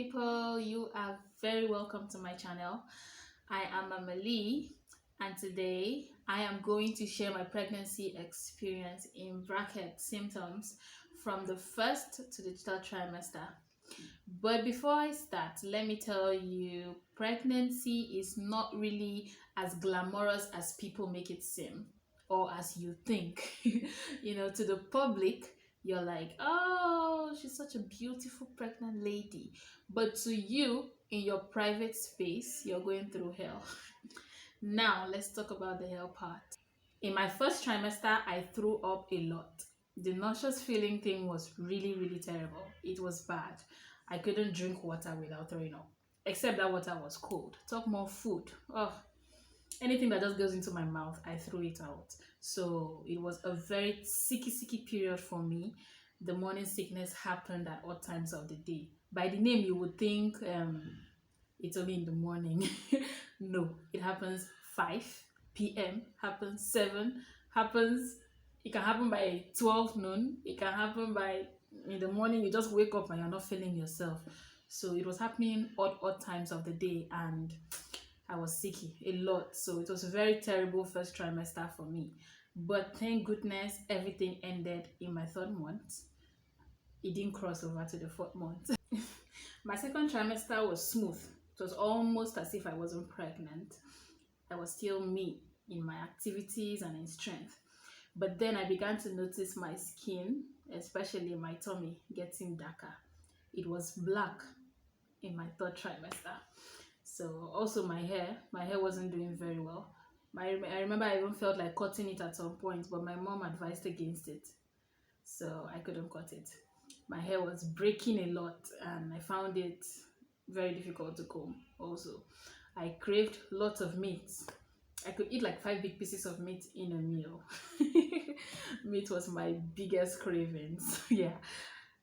people, you are very welcome to my channel. I am Amalie, and today I am going to share my pregnancy experience in bracket symptoms from the first to the third trimester. But before I start, let me tell you, pregnancy is not really as glamorous as people make it seem or as you think. To the public, you're like, oh, she's such a beautiful pregnant lady. But to you, in your private space, you're going through hell. Now, let's talk about the hell part. In my first trimester, I threw up a lot. The nauseous feeling thing was really, really terrible. It was bad. I couldn't drink water without throwing up. Except that water was cold. Talk more food. Oh, anything that just goes into my mouth, I threw it out. So it was a very sicky period for me. The morning sickness happened at odd times of the day. By the name, you would think it's only in the morning. No, it happens 5 p.m., happens 7, it can happen by 12 noon, it can happen by in the morning. You just wake up and you're not feeling yourself. So it was happening odd times of the day, and I was sicky a lot. So it was a very terrible first trimester for me. But thank goodness everything ended in my 3rd month. It didn't cross over to the 4th month. My 2nd trimester was smooth. It was almost as if I wasn't pregnant. I was still me in my activities and in strength. But then I began to notice my skin, especially my tummy, getting darker. It was black in my 3rd trimester. So also my hair wasn't doing very well. I remember I even felt like cutting it at some point, but my mom advised against it. So I couldn't cut it. My hair was breaking a lot and I found it very difficult to comb also. I craved lots of meat. I could eat like 5 big pieces of meat in a meal. Meat was my biggest cravings. Yeah.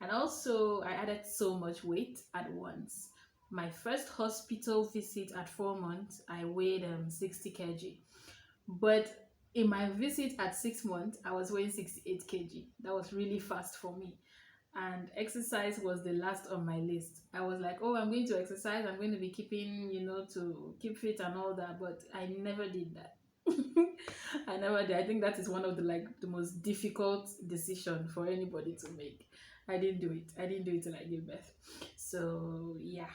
And also I added so much weight at once. My first hospital visit at 4 months, I weighed 60 kg. But in my visit at 6 months, I was weighing 68 kg. That was really fast for me. And exercise was the last on my list. I was like, oh, I'm going to exercise. I'm going to be keeping, to keep fit and all that. But I never did that. I never did. I think that is one of the most difficult decision for anybody to make. I didn't do it. I didn't do it till I gave birth. So yeah.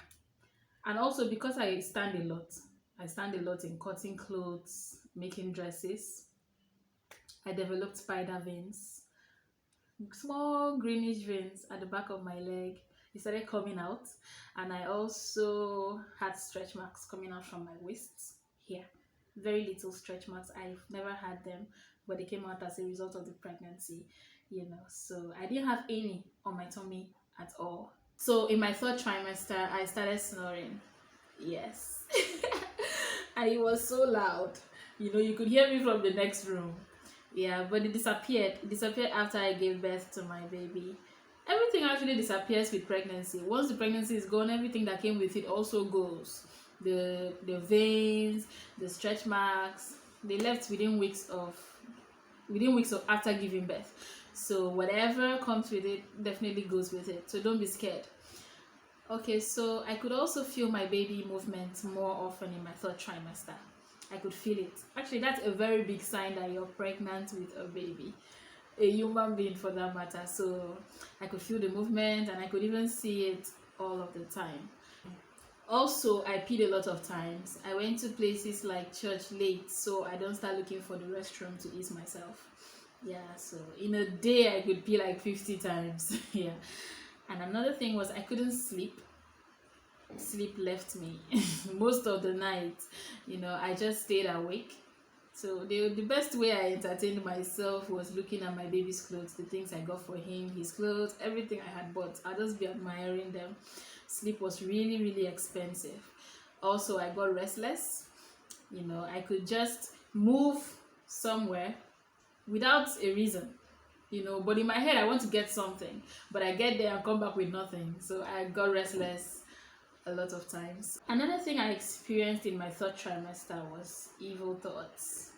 And also because I stand a lot. I stand a lot in cutting clothes, making dresses. I developed spider veins. Small greenish veins at the back of my leg. It started coming out, and I also had stretch marks coming out from my waist here. Very little stretch marks. I've never had them, but they came out as a result of the pregnancy, so I didn't have any on my tummy at all. So in my 3rd trimester, I started snoring. Yes. And it was so loud, you could hear me from the next room. Yeah, but it disappeared. It disappeared after I gave birth to my baby. Everything actually disappears with pregnancy. Once the pregnancy is gone, everything that came with it also goes. The veins, the stretch marks, they left within weeks of after giving birth. So whatever comes with it definitely goes with it. So don't be scared. Okay, so I could also feel my baby movement more often in my 3rd trimester. I could feel it. Actually, that's a very big sign that you're pregnant with a baby, a human being for that matter. So I could feel the movement and I could even see it all of the time. Also, I peed a lot of times. I went to places like church late, so I don't start looking for the restroom to ease myself. Yeah, so in a day I could pee like 50 times. Yeah. And another thing was I couldn't sleep. Sleep left me most of the night. I just stayed awake. So the best way I entertained myself was looking at my baby's clothes, the things I got for him, his clothes, everything I had bought. I'll just be admiring them. Sleep was really, really expensive. Also, I got restless. I could just move somewhere without a reason. But in my head I want to get something, but I get there and come back with nothing. So I got restless a lot of times. Another thing I experienced in my 3rd trimester was evil thoughts.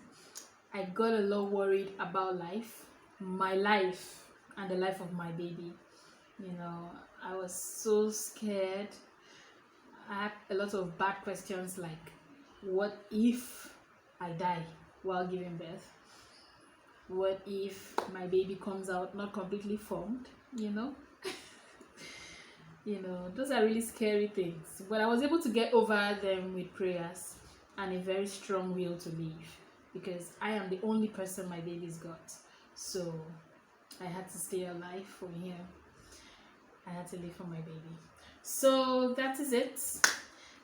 I got a lot worried about life, my life, and the life of my baby. I was so scared. I had a lot of bad questions like, what if I die while giving birth? What if my baby comes out not completely formed? Those are really scary things. But I was able to get over them with prayers and a very strong will to live, because I am the only person my baby's got. So I had to stay alive for him. I had to live for my baby. So that is it.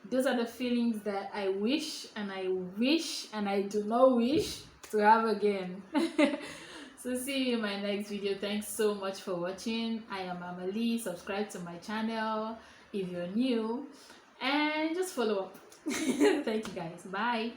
Those are the feelings that I wish and I do not wish to have again. So see you in my next video. Thanks so much for watching. I am Amalie. Subscribe to my channel if you're new and just follow up. Thank you guys. Bye.